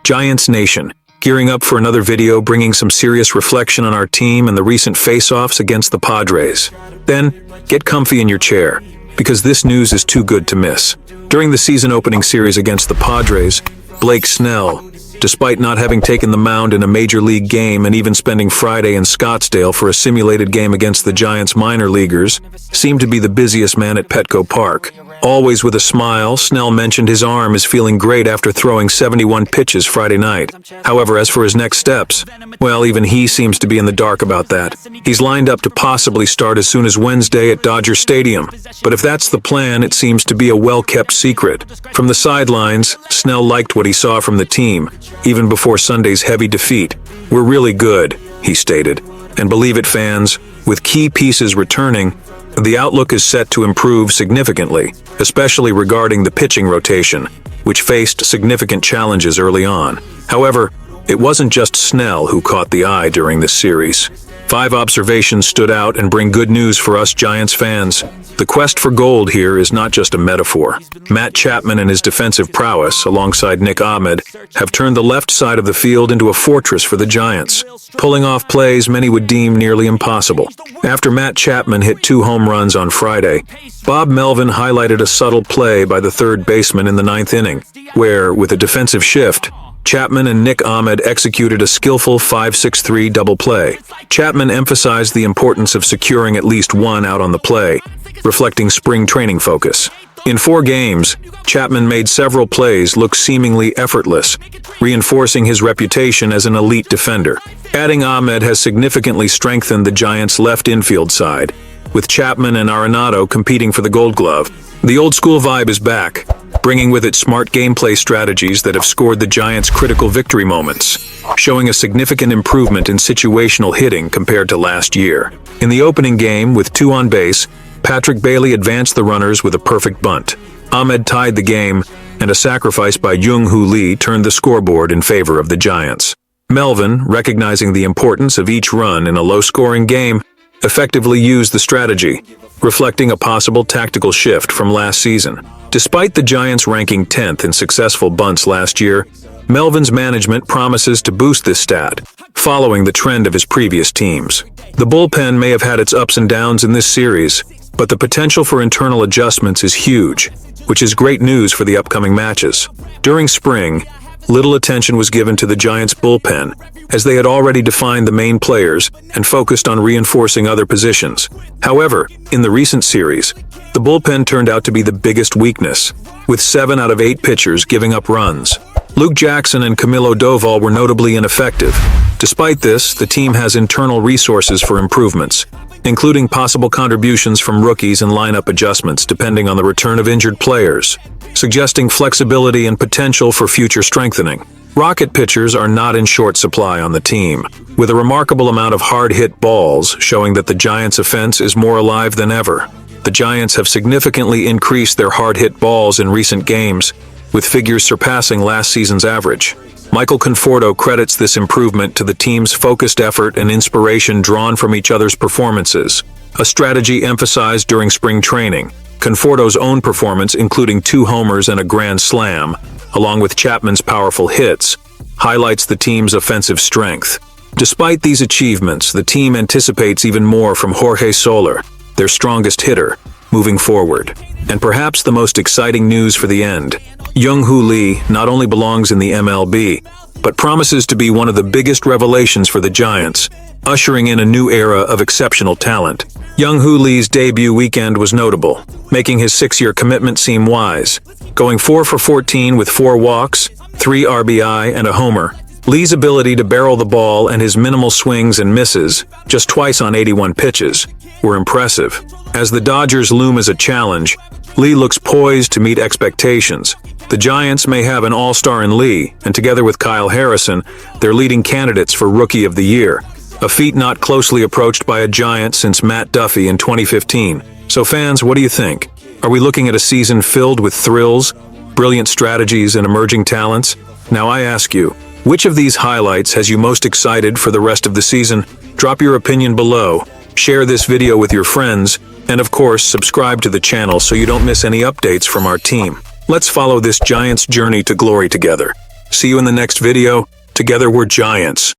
Giants Nation, gearing up for another video bringing some serious reflection on our team and the recent face-offs against the Padres. Then, get comfy in your chair, because this news is too good to miss. During the season opening series against the Padres, Blake Snell, despite not having taken the mound in a major league game and even spending Friday in Scottsdale for a simulated game against the Giants minor leaguers, seemed to be the busiest man at Petco Park. Always with a smile, Snell mentioned his arm is feeling great after throwing 71 pitches Friday night. However, as for his next steps, well, even he seems to be in the dark about that. He's lined up to possibly start as soon as Wednesday at Dodger Stadium. But if that's the plan, it seems to be a well-kept secret. From the sidelines, Snell liked what he saw from the team, even before Sunday's heavy defeat. "We're really good," he stated. And believe it, fans, with key pieces returning, the outlook is set to improve significantly, especially regarding the pitching rotation, which faced significant challenges early on. However, it wasn't just Snell who caught the eye during this series. 5 observations stood out and bring good news for us Giants fans. The quest for gold here is not just a metaphor. Matt Chapman and his defensive prowess, alongside Nick Ahmed, have turned the left side of the field into a fortress for the Giants, pulling off plays many would deem nearly impossible. After Matt Chapman hit 2 home runs on Friday, Bob Melvin highlighted a subtle play by the third baseman in the 9th inning, where, with a defensive shift, Chapman and Nick Ahmed executed a skillful 5-6-3 double play. Chapman emphasized the importance of securing at least one out on the play, reflecting spring training focus. In 4 games, Chapman made several plays look seemingly effortless, reinforcing his reputation as an elite defender. Adding Ahmed has significantly strengthened the Giants' left infield side, with Chapman and Arenado competing for the Gold Glove. The old-school vibe is back, bringing with it smart gameplay strategies that have scored the Giants' critical victory moments, showing a significant improvement in situational hitting compared to last year. In the opening game, with 2 on base, Patrick Bailey advanced the runners with a perfect bunt. Ahmed tied the game, and a sacrifice by Jung-Hoo Lee turned the scoreboard in favor of the Giants. Melvin, recognizing the importance of each run in a low-scoring game, effectively used the strategy, reflecting a possible tactical shift from last season. Despite the Giants ranking 10th in successful bunts last year, Melvin's management promises to boost this stat, following the trend of his previous teams. The bullpen may have had its ups and downs in this series, but the potential for internal adjustments is huge, which is great news for the upcoming matches. During spring, little attention was given to the Giants' bullpen, as they had already defined the main players and focused on reinforcing other positions. However, in the recent series, the bullpen turned out to be the biggest weakness, with 7 out of 8 pitchers giving up runs. Luke Jackson and Camilo Doval were notably ineffective. Despite this, the team has internal resources for improvements, including possible contributions from rookies and lineup adjustments depending on the return of injured players, suggesting flexibility and potential for future strengthening. Rocket pitchers are not in short supply on the team, with a remarkable amount of hard-hit balls showing that the Giants' offense is more alive than ever. The Giants have significantly increased their hard-hit balls in recent games, with figures surpassing last season's average. Michael Conforto credits this improvement to the team's focused effort and inspiration drawn from each other's performances, a strategy emphasized during spring training. Conforto's own performance, including 2 homers and a grand slam, along with Chapman's powerful hits, highlights the team's offensive strength. Despite these achievements, the team anticipates even more from Jorge Soler, their strongest hitter, moving forward. And perhaps the most exciting news for the end, Jung-Hoo Lee not only belongs in the MLB, but promises to be one of the biggest revelations for the Giants, ushering in a new era of exceptional talent. Jung-Hoo Lee's debut weekend was notable, making his 6-year commitment seem wise. Going 4 for 14 with 4 walks, 3 RBI, and a homer, Lee's ability to barrel the ball and his minimal swings and misses, just twice on 81 pitches, were impressive. As the Dodgers loom as a challenge, Lee looks poised to meet expectations. The Giants may have an all-star in Lee, and together with Kyle Harrison, they're leading candidates for Rookie of the Year, a feat not closely approached by a Giant since Matt Duffy in 2015. So fans, what do you think? Are we looking at a season filled with thrills, brilliant strategies, and emerging talents? Now I ask you, which of these highlights has you most excited for the rest of the season? Drop your opinion below, share this video with your friends, and of course, subscribe to the channel so you don't miss any updates from our team. Let's follow this Giants journey to glory together. See you in the next video. Together we're giants.